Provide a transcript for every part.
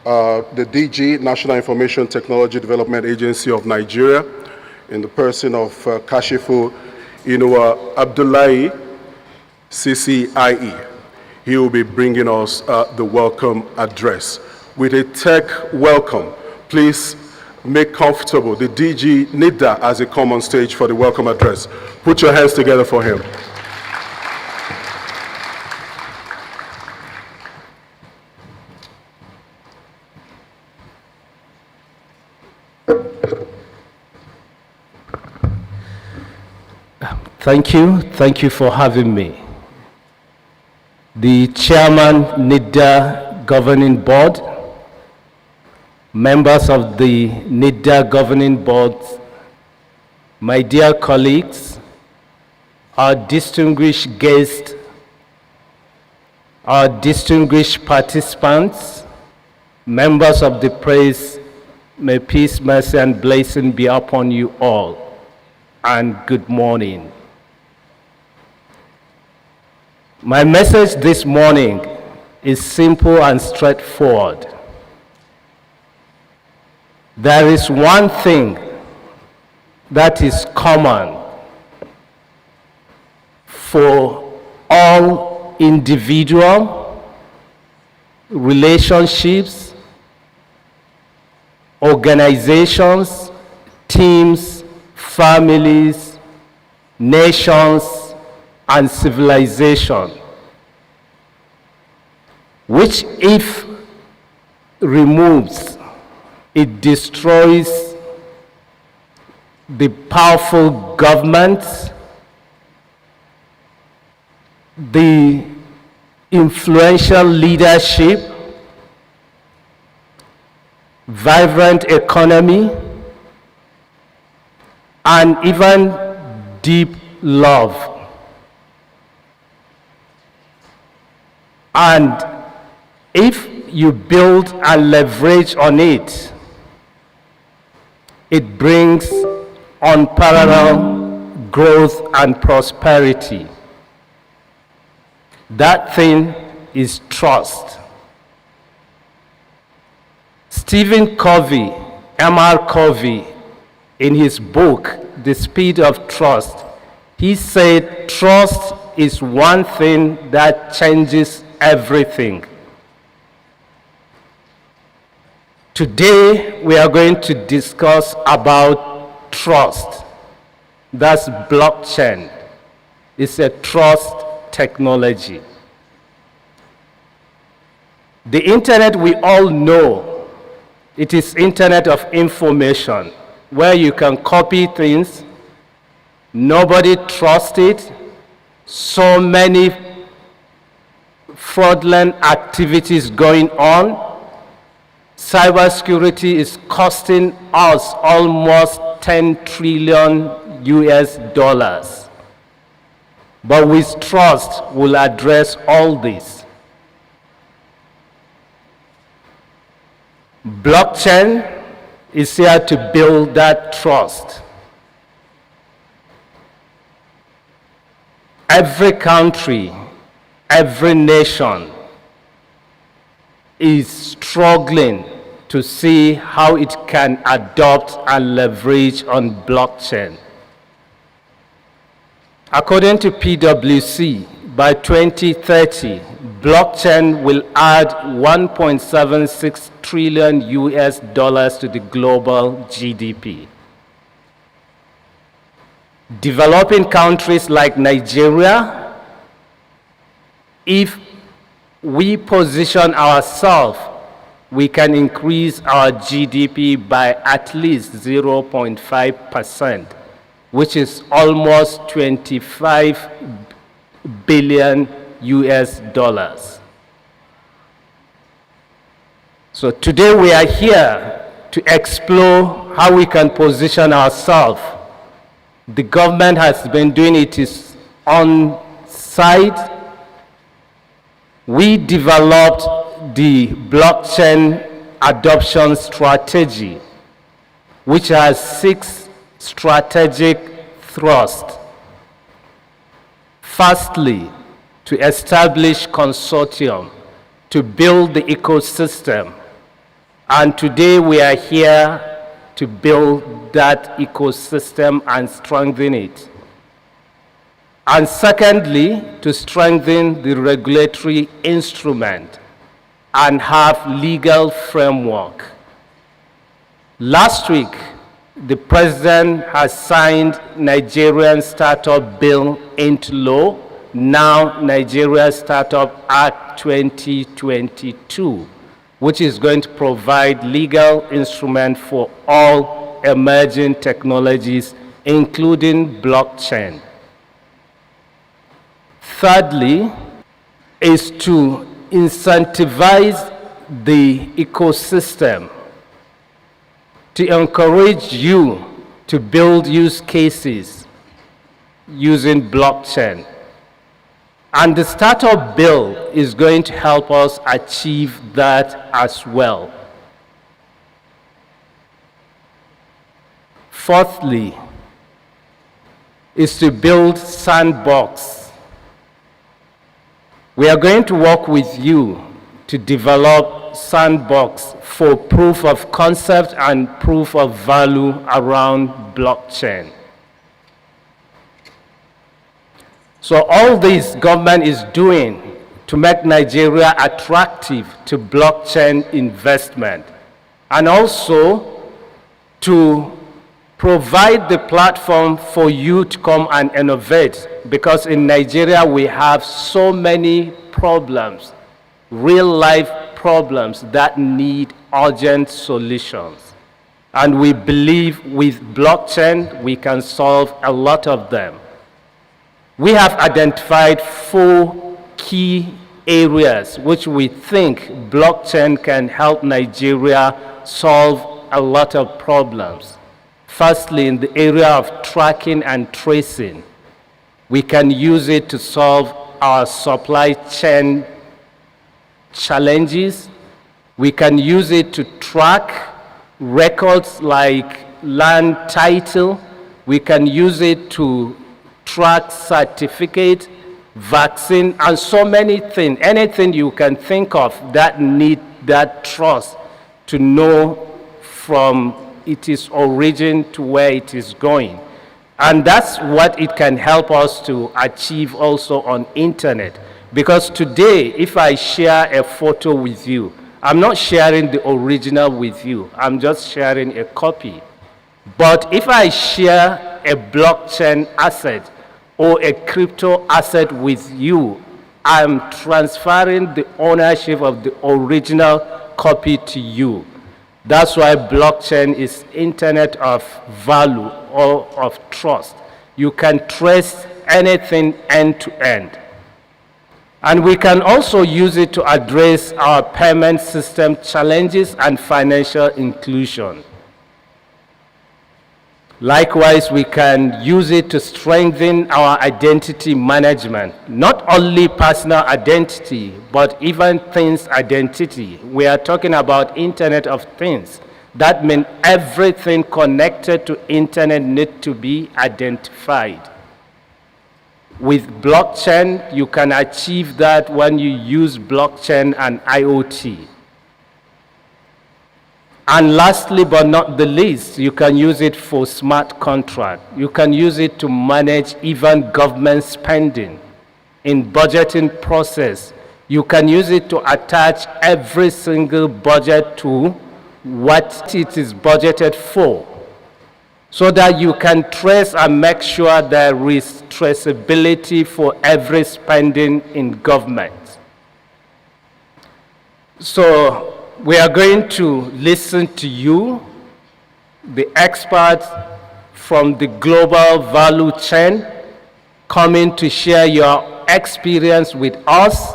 the DG, National Information Technology Development Agency of Nigeria, in the person of Kashifu, Inuwa, Abdullahi, CCIE. He will be bringing us the welcome address. With a tech welcome, please make comfortable the DG NITDA as he comes on stage for the welcome address. Put your hands together for him. Thank you for having me. The Chairman, NITDA Governing Board, members of the NITDA Governing Board, my dear colleagues, our distinguished guests, our distinguished participants, members of the press, may peace, mercy, and blessing be upon you all, and good morning. My message this morning is simple and straightforward. There is one thing that is common for all individual relationships, organizations, teams, families, nations, and civilization, which if removes, it destroys the powerful government, the influential leadership, vibrant economy, and even deep love. And if you build and leverage on it, it brings unparalleled growth and prosperity. That thing is trust. Stephen Covey, M.R. Covey, in his book, The Speed of Trust, he said, trust is one thing that changes everything. Today, we are going to discuss about trust. That's blockchain. It's a trust technology. The internet, we all know, it is internet of information, where you can copy things. Nobody trusts it. So many fraudulent activities going on. Cybersecurity is costing us almost 10 trillion US dollars. But with trust, we'll address all this. Blockchain is here to build that trust. Every country, every nation is struggling to see how it can adopt and leverage on blockchain. According to PwC, by 2030, blockchain will add 1.76 trillion US dollars to the global GDP. Developing countries like Nigeria, if we position ourselves, we can increase our GDP by at least 0.5%, which is almost 25 billion US dollars. So today we are here to explore how we can position ourselves. The government has been doing its own side. We developed the blockchain adoption strategy, which has 6 strategic thrusts. Firstly, to establish consortium to build the ecosystem And today we are here to build that ecosystem and strengthen it. And secondly, to strengthen the regulatory instrument and have legal framework. Last week, the president has signed Nigerian Startup Bill into law, now Nigeria Startup Act 2022, which is going to provide legal instrument for all emerging technologies, including blockchain. Thirdly, is to incentivize the ecosystem, to encourage you to build use cases using blockchain. And the startup bill is going to help us achieve that as well. Fourthly, is to build sandbox. We are going to work with you to develop sandbox for proof of concept and proof of value around blockchain. So all this government is doing to make Nigeria attractive to blockchain investment, and also to provide the platform for you to come and innovate, because in Nigeria we have so many problems, real life problems that need urgent solutions. And we believe with blockchain we can solve a lot of them. We have identified 4 key areas which we think blockchain can help Nigeria solve a lot of problems. Firstly, in the area of tracking and tracing, we can use it to solve our supply chain challenges. We can use it to track records like land title. We can use it to track certificate, vaccine, and so many things. Anything you can think of that need that trust to know from its origin to where it is going. And that's what it can help us to achieve also on internet. Because today, if I share a photo with you, I'm not sharing the original with you. I'm just sharing a copy. But if I share a blockchain asset or a crypto asset with you, I'm transferring the ownership of the original copy to you. That's why blockchain is internet of value or of trust. You can trace anything end to end. And we can also use it to address our payment system challenges and financial inclusion. Likewise, we can use it to strengthen our identity management, not only personal identity, but even things identity. We are talking about Internet of Things. That means everything connected to internet needs to be identified. With blockchain, you can achieve that when you use blockchain and IoT. And lastly, but not the least, you can use it for smart contract. You can use it to manage even government spending. In budgeting process, you can use it to attach every single budget to what it is budgeted for, so that you can trace and make sure there is traceability for every spending in government. So we are going to listen to you, the experts from the global value chain, coming to share your experience with us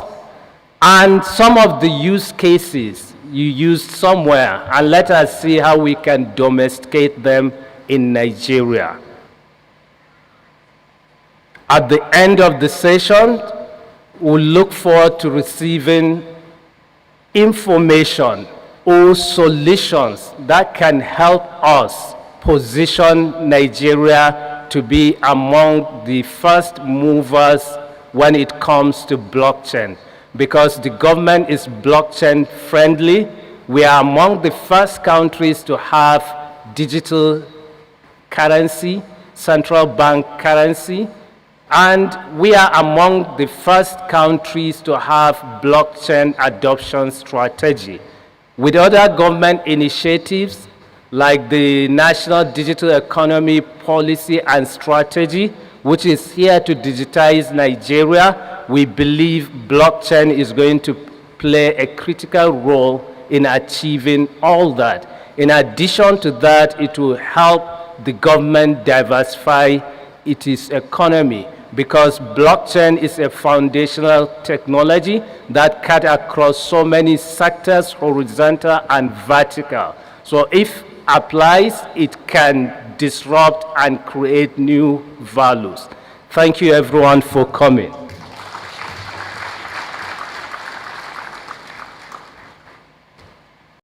and some of the use cases you used somewhere, and let us see how we can domesticate them in Nigeria. At the end of the session, we'll look forward to receiving information or solutions that can help us position Nigeria to be among the first movers when it comes to blockchain. Because the government is blockchain friendly, We are among the first countries to have digital currency, central bank currency, and we are among the first countries to have blockchain adoption strategy. With other government initiatives like the National Digital Economy Policy and Strategy, which is here to digitize Nigeria, we believe blockchain is going to play a critical role in achieving all that. In addition to that, it will help the government diversify its economy, because blockchain is a foundational technology that cuts across so many sectors, horizontal and vertical. So if applies, it can disrupt and create new values. Thank you everyone for coming.